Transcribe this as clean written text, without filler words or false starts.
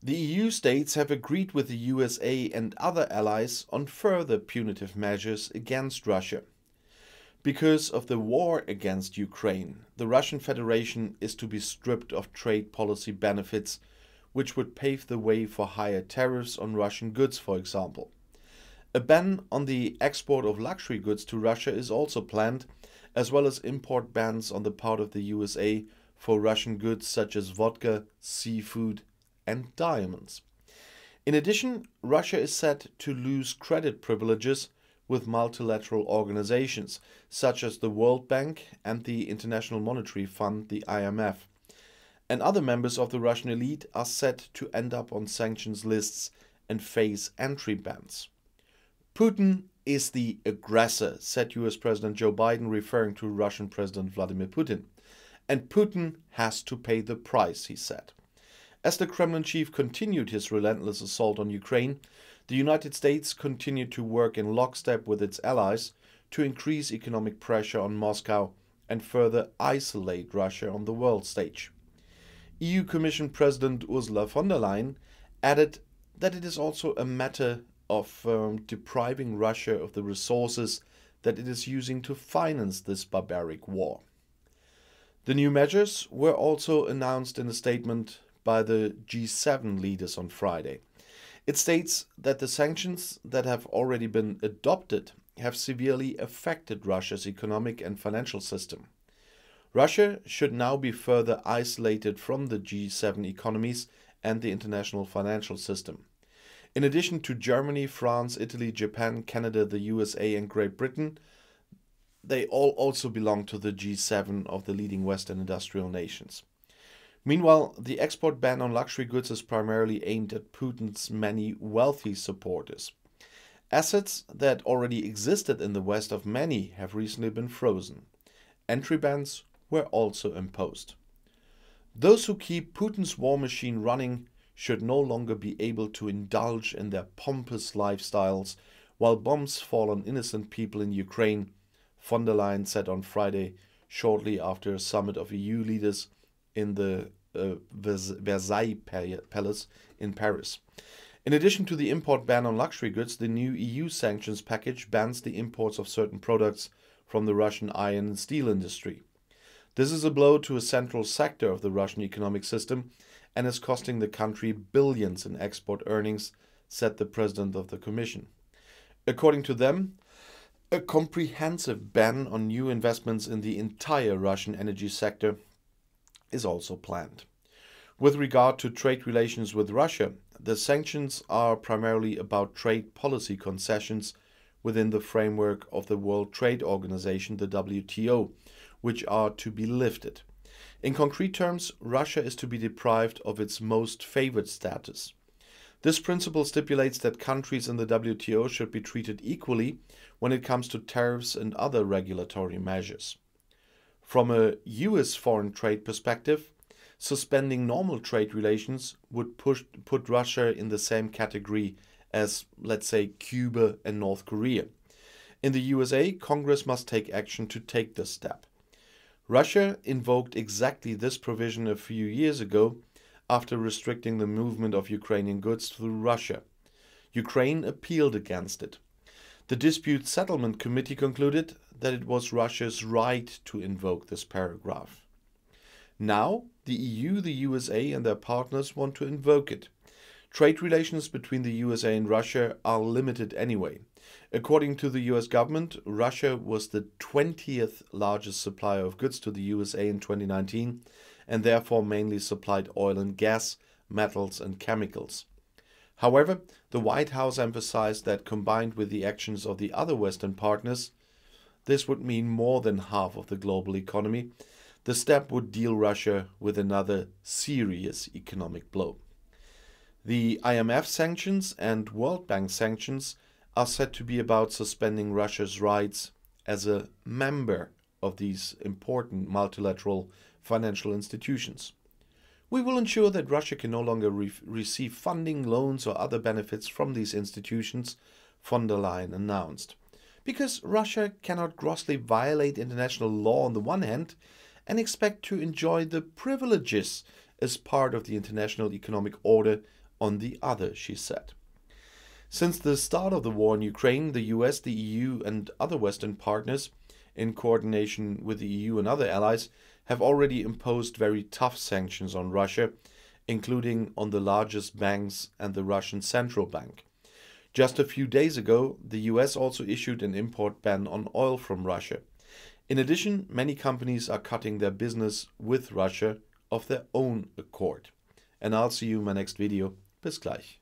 The EU states have agreed with the USA and other allies on further punitive measures against Russia. Because of the war against Ukraine, the Russian Federation is to be stripped of trade policy benefits, which would pave the way for higher tariffs on Russian goods, for example. A ban on the export of luxury goods to Russia is also planned, as well as import bans on the part of the USA for Russian goods such as vodka, seafood, and diamonds. In addition, Russia is set to lose credit privileges with multilateral organizations such as the World Bank and the International Monetary Fund, the IMF. And other members of the Russian elite are set to end up on sanctions lists and face entry bans. Putin is the aggressor, said US President Joe Biden, referring to Russian President Vladimir Putin. And Putin has to pay the price, he said. As the Kremlin chief continued his relentless assault on Ukraine, the United States continued to work in lockstep with its allies to increase economic pressure on Moscow and further isolate Russia on the world stage. EU Commission President Ursula von der Leyen added that it is also a matter of depriving Russia of the resources that it is using to finance this barbaric war. The new measures were also announced in a statement by the G7 leaders on Friday. It states that the sanctions that have already been adopted have severely affected Russia's economic and financial system. Russia should now be further isolated from the G7 economies and the international financial system. In addition to Germany, France, Italy, Japan, Canada, the USA, and Great Britain, they all also belong to the G7 of the leading Western industrial nations. Meanwhile, the export ban on luxury goods is primarily aimed at Putin's many wealthy supporters. Assets that already existed in the West of many have recently been frozen. Entry bans were also imposed. Those who keep Putin's war machine running should no longer be able to indulge in their pompous lifestyles while bombs fall on innocent people in Ukraine, von der Leyen said on Friday, shortly after a summit of EU leaders in the Versailles Palace in Paris. In addition to the import ban on luxury goods, the new EU sanctions package bans the imports of certain products from the Russian iron and steel industry. This is a blow to a central sector of the Russian economic system and is costing the country billions in export earnings, said the president of the Commission. According to them, a comprehensive ban on new investments in the entire Russian energy sector is also planned. With regard to trade relations with Russia, the sanctions are primarily about trade policy concessions within the framework of the World Trade Organization, the WTO, which are to be lifted. In concrete terms, Russia is to be deprived of its most favored status. This principle stipulates that countries in the WTO should be treated equally when it comes to tariffs and other regulatory measures. From a US foreign trade perspective, suspending normal trade relations would put Russia in the same category as, let's say, Cuba and North Korea. In the USA, Congress must take action to take this step. Russia invoked exactly this provision a few years ago after restricting the movement of Ukrainian goods through Russia. Ukraine appealed against it. The Dispute Settlement Committee concluded that it was Russia's right to invoke this paragraph. Now, the EU, the USA and their partners want to invoke it. Trade relations between the USA and Russia are limited anyway. According to the US government, Russia was the 20th largest supplier of goods to the USA in 2019 and therefore mainly supplied oil and gas, metals and chemicals. However, the White House emphasized that combined with the actions of the other Western partners, this would mean more than half of the global economy. The step would deal Russia with another serious economic blow. The IMF sanctions and World Bank sanctions are said to be about suspending Russia's rights as a member of these important multilateral financial institutions. We will ensure that Russia can no longer receive funding, loans or other benefits from these institutions, von der Leyen announced. Because Russia cannot grossly violate international law on the one hand and expect to enjoy the privileges as part of the international economic order on the other, she said. Since the start of the war in Ukraine, the US, the EU and other Western partners, in coordination with the EU and other allies, have already imposed very tough sanctions on Russia, including on the largest banks and the Russian central bank. Just a few days ago, the US also issued an import ban on oil from Russia. In addition, many companies are cutting their business with Russia of their own accord. And I'll see you in my next video. Bis gleich.